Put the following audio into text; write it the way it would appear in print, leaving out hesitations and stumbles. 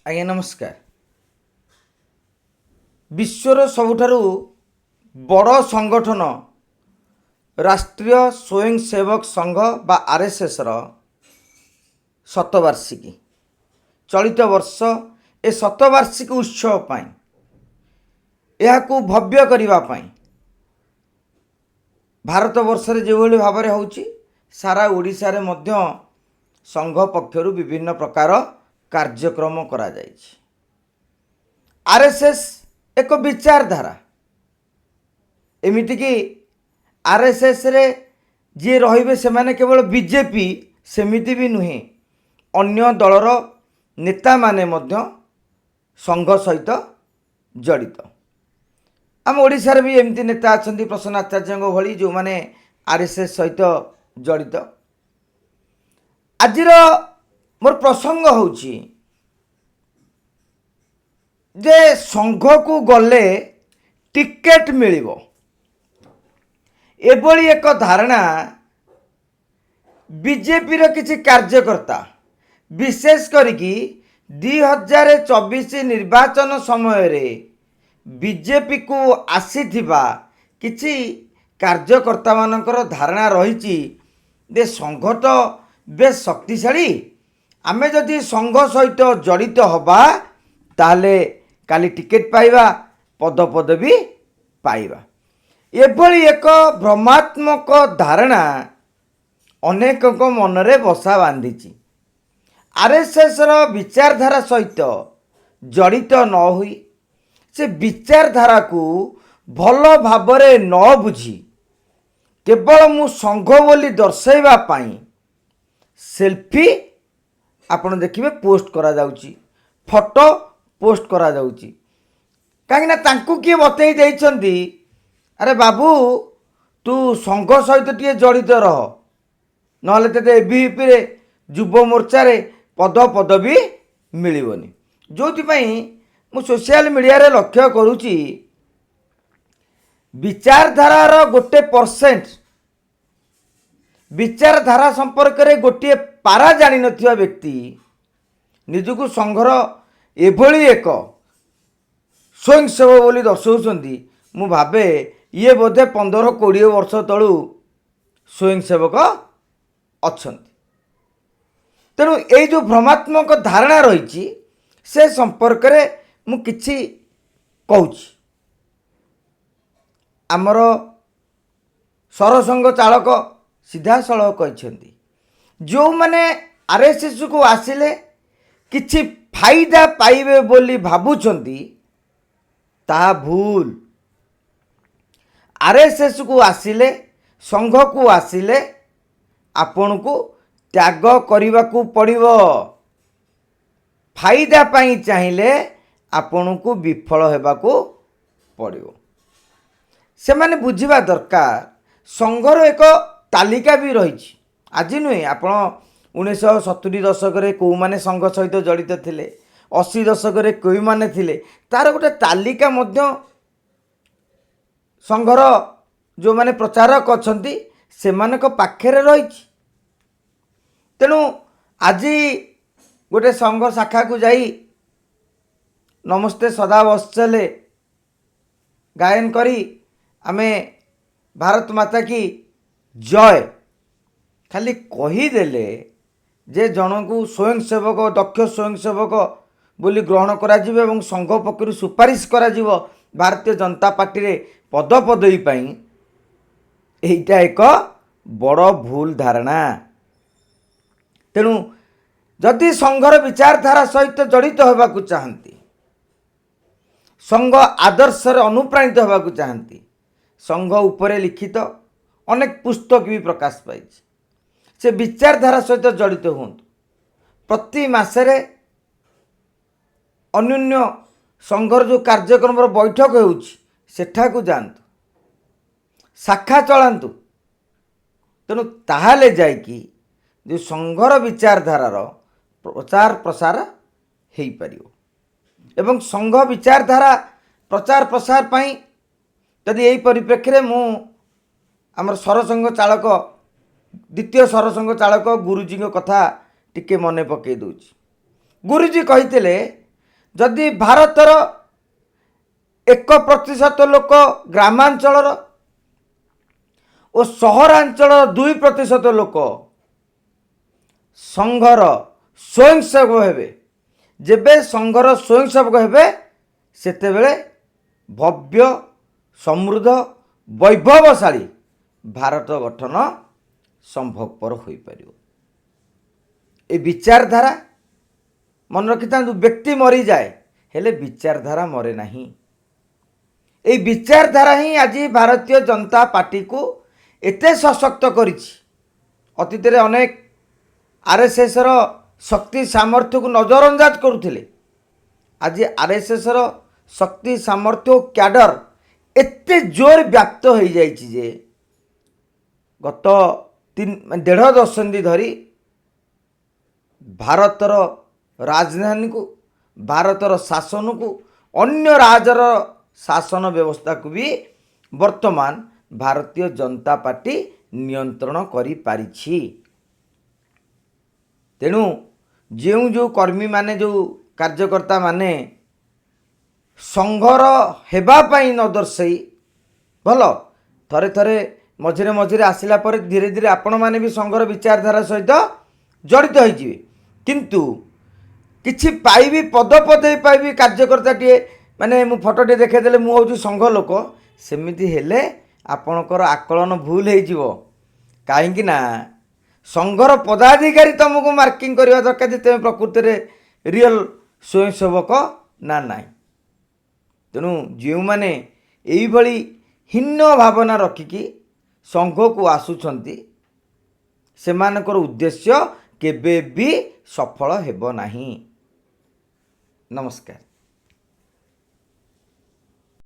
ଆଜ୍ଞା ନମସ୍କାର। ବିଶ୍ୱର ସବୁଠାରୁ ବଡ଼ ସଂଗଠନ ରାଷ୍ଟ୍ରୀୟ ସ୍ୱୟଂସେବକ ସଂଘ ବା ଆର୍ଏସ୍ଏସ୍ର ଶତବାର୍ଷିକୀ ଚଳିତ ବର୍ଷ ଏ ଶତବାର୍ଷିକୀ ଉତ୍ସବ ପାଇଁ ଏହାକୁ ଭବ୍ୟ କରିବା ପାଇଁ ଭାରତ ବର୍ଷରେ ଯେଭଳି ଭାବରେ ହେଉଛି ସାରା ଓଡ଼ିଶାରେ ମଧ୍ୟ ସଂଘ ପକ୍ଷରୁ ବିଭିନ୍ନ ପ୍ରକାର କାର୍ଯ୍ୟକ୍ରମ କରାଯାଇଛି। ଆର୍ଏସ୍ଏସ୍ ଏକ ବିଚାରଧାରା, ଏମିତିକି ଆର୍ଏସ୍ଏସ୍ରେ ଯିଏ ରହିବେ ସେମାନେ କେବଳ ବିଜେପି ସେମିତି ବି ନୁହେଁ, ଅନ୍ୟ ଦଳର ନେତାମାନେ ମଧ୍ୟ ସଂଘ ସହିତ ଜଡ଼ିତ। ଆମ ଓଡ଼ିଶାରେ ବି ଏମିତି ନେତା ଅଛନ୍ତି ପ୍ରସନ୍ନ ଆଚାର୍ଯ୍ୟଙ୍କ ଭଳି ଯେଉଁମାନେ ଆର୍ଏସ୍ଏସ୍ ସହିତ ଜଡ଼ିତ। ଆଜିର ମୋର ପ୍ରସଙ୍ଗ ହେଉଛି ଯେ ସଂଘକୁ ଗଲେ ଟିକେଟ୍ ମିଳିବ, ଏଭଳି ଏକ ଧାରଣା ବିଜେପିର କିଛି କାର୍ଯ୍ୟକର୍ତ୍ତା ବିଶେଷ କରିକି 2024 ନିର୍ବାଚନ ସମୟରେ ବିଜେପିକୁ ଆସିଥିବା କିଛି କାର୍ଯ୍ୟକର୍ତ୍ତାମାନଙ୍କର ଧାରଣା ରହିଛି ଯେ ସଂଘ ତ ବେଶ ଶକ୍ତିଶାଳୀ, ଆମେ ଯଦି ସଂଘ ସହିତ ଜଡ଼ିତ ହେବା ତାହେଲେ କାଲି ଟିକେଟ୍ ପାଇବା, ପଦପଦବୀ ପାଇବା। ଏଭଳି ଏକ ଭ୍ରମାତ୍ମକ ଧାରଣା ଅନେକଙ୍କ ମନରେ ବସା ବାନ୍ଧିଛି। ଆର୍ଏସ୍ଏସ୍ର ବିଚାରଧାରା ସହିତ ଜଡ଼ିତ ନ ହୋଇ ସେ ବିଚାରଧାରାକୁ ଭଲ ଭାବରେ ନ ବୁଝି କେବଳ ମୁଁ ସଂଘ ବୋଲି ଦର୍ଶାଇବା ପାଇଁ ସେଲ୍ଫି ଆପଣ ଦେଖିବେ ପୋଷ୍ଟ କରାଯାଉଛି, ଫଟୋ ପୋଷ୍ଟ କରାଯାଉଛି। କାହିଁକିନା ତାଙ୍କୁ କିଏ ବତେଇ ଦେଇଛନ୍ତି, ଆରେ ବାବୁ ତୁ ସଂଘ ସହିତ ଟିକେ ଜଡ଼ିତ ରହ, ନହେଲେ ତତେ ଏବିଭିପିରେ ଯୁବ ମୋର୍ଚ୍ଚାରେ ପଦପଦବୀ ମିଳିବନି। ଯେଉଁଥିପାଇଁ ମୁଁ ସୋସିଆଲ ମିଡ଼ିଆରେ ଲକ୍ଷ୍ୟ କରୁଛି ବିଚାରଧାରାର 1% ବିଚାରଧାରା ସମ୍ପର୍କରେ ଗୋଟିଏ ପାରା ଜାଣିନଥିବା ବ୍ୟକ୍ତି ନିଜକୁ ସଂଘର ଏଭଳି ଏକ ସ୍ୱୟଂସେବକ ବୋଲି ଦର୍ଶାଉଛନ୍ତି। ମୁଁ ଭାବେ ଇଏ ବୋଧେ 15-20 ବର୍ଷ ତଳୁ ସ୍ୱୟଂସେବକ ଅଛନ୍ତି। ତେଣୁ ଏଇ ଯେଉଁ ଭ୍ରମାତ୍ମକ ଧାରଣା ରହିଛି ସେ ସମ୍ପର୍କରେ ମୁଁ କିଛି କହୁଛି। ଆମର ସରସଂଘ ଚାଳକ ସିଧାସଳଖ କହିଛନ୍ତି ଯେଉଁମାନେ ଆର୍ଏସ୍ଏସ୍କୁ ଆସିଲେ କିଛି ଫାଇଦା ପାଇବେ ବୋଲି ଭାବୁଛନ୍ତି ତାହା ଭୁଲ। ଆର୍ଏସ୍ଏସ୍କୁ ଆସିଲେ, ସଂଘକୁ ଆସିଲେ ଆପଣଙ୍କୁ ତ୍ୟାଗ କରିବାକୁ ପଡ଼ିବ। ଫାଇଦା ପାଇଁ ଚାହିଁଲେ ଆପଣଙ୍କୁ ବିଫଳ ହେବାକୁ ପଡ଼ିବ। ସେମାନେ ବୁଝିବା ଦରକାର ସଂଘର ଏକ ତାଲିକା ବି ରହିଛି। ଆଜି ନୁହେଁ, ଆପଣ 1970 ଦଶକରେ କେଉଁମାନେ ସଂଘ ସହିତ ଜଡ଼ିତ ଥିଲେ, 80 ଦଶକରେ କେଉଁମାନେ ଥିଲେ, ତା'ର ଗୋଟେ ତାଲିକା ମଧ୍ୟ ସଂଘର ଯେଉଁମାନେ ପ୍ରଚାରକ ଅଛନ୍ତି ସେମାନଙ୍କ ପାଖରେ ରହିଛି। ତେଣୁ ଆଜି ଗୋଟେ ସଂଘ ଶାଖାକୁ ଯାଇ ନମସ୍ତେ ସଦା ବତ୍ସଲେ ଗାୟନ କରି ଆମେ ଭାରତ ମାତା କି ଜୟ ଖାଲି କହିଦେଲେ ଯେ ଜଣଙ୍କୁ ସ୍ୱୟଂସେବକ, ଦକ୍ଷ ସ୍ୱୟଂସେବକ ବୋଲି ଗ୍ରହଣ କରାଯିବ ଏବଂ ସଂଘ ପକ୍ଷରୁ ସୁପାରିଶ କରାଯିବ ଭାରତୀୟ ଜନତା ପାର୍ଟିରେ ପଦପଦବୀ ପାଇଁ, ଏଇଟା ଏକ ବଡ଼ ଭୁଲ ଧାରଣା। ତେଣୁ ଯଦି ସଂଘର ବିଚାରଧାରା ସହିତ ଜଡ଼ିତ ହେବାକୁ ଚାହାନ୍ତି, ସଂଘ ଆଦର୍ଶରେ ଅନୁପ୍ରାଣିତ ହେବାକୁ ଚାହାନ୍ତି, ସଂଘ ଉପରେ ଲିଖିତ ଅନେକ ପୁସ୍ତକ ବି ପ୍ରକାଶ ପାଇଛି, ସେ ବିଚାରଧାରା ସହିତ ଜଡ଼ିତ ହୁଅନ୍ତୁ। ପ୍ରତି ମାସରେ ଅନ୍ୟାନ୍ୟ ସଂଘର ଯେଉଁ କାର୍ଯ୍ୟକ୍ରମର ବୈଠକ ହେଉଛି ସେଠାକୁ ଯାଆନ୍ତୁ, ଶାଖା ଚଳାନ୍ତୁ। ତେଣୁ ତାହେଲେ ଯାଇକି ଯେଉଁ ସଂଘର ବିଚାରଧାରାର ପ୍ରଚାର ପ୍ରସାର ହେଇପାରିବ। ଏବଂ ସଂଘ ବିଚାରଧାରା ପ୍ରଚାର ପ୍ରସାର ପାଇଁ ଯଦି ଏହି ପରିପ୍ରେକ୍ଷୀରେ ମୁଁ ଆମର ସରସଂଘ ଚାଳକ, ଦ୍ୱିତୀୟ ସରସଂଘ ଚାଳକ ଗୁରୁଜୀଙ୍କ କଥା ଟିକେ ମନେ ପକାଇ ଦେଉଛି। ଗୁରୁଜୀ କହିଥିଲେ जदि भारतर 1% लोक ग्रामांचल और सहरांचल 2% लोक संघर स्वयंसेवक हेबे, जेबे संघर स्वयंसेवक हेबे सेतेबेले भव्य समृद्ध वैभवशाली भारत गठन संभवपर हो पार। ए विचारधारा मन रखि था, व्यक्ति मरी जाए हेले विचारधारा मरे नहीं। ए विचारधारा ही आज भारतीय जनता पार्टी को एते सशक्त करिछि। अतीत रे अनेक आरएसएस रो शक्ति सामर्थ्य को नजरअंदाज करुथिले, आज आरएसएस रो शक्ति सामर्थ्य कैडर एते जोर व्याप्त हो जाइछि जे गत 1.5 दशंधि धरी भारतर राजधानी को, भारतर शासन को, अन्य राज्यर शासन व्यवस्था को भी वर्तमान भारतीय जनता पार्टी नियंत्रण करि पारिछि। तेणु जो कर्मी माने, जो कार्यकर्ता माने संघर हेबा पाई न दर्शई भल थरे थरे मझिरे मझिरे आसिला पर धीरे धीरे आपण माने भी संघर विचारधारा सहित जड़ित होइजिवे, किंतु किछि पाइबी पद पदे पाइबी कार्यकर्ता टे माने मु फोटो टे देखे देले मु होजु संघ लोक, सेमिति हेले आपणकर आकलन भूल हो जिवो। काहेकि ना संघर पदाधिकारी तुमको मार्किंग करवा दरकार जे तुम प्रकृति रे रियल स्वयंसेवक ना नाई। तेणु जो मैंने यही हीन भावना रखिकी संघ को आसुछंती सेमानकर उद्देश्य केबे भी सफल हेबो नाही। नमस्कार।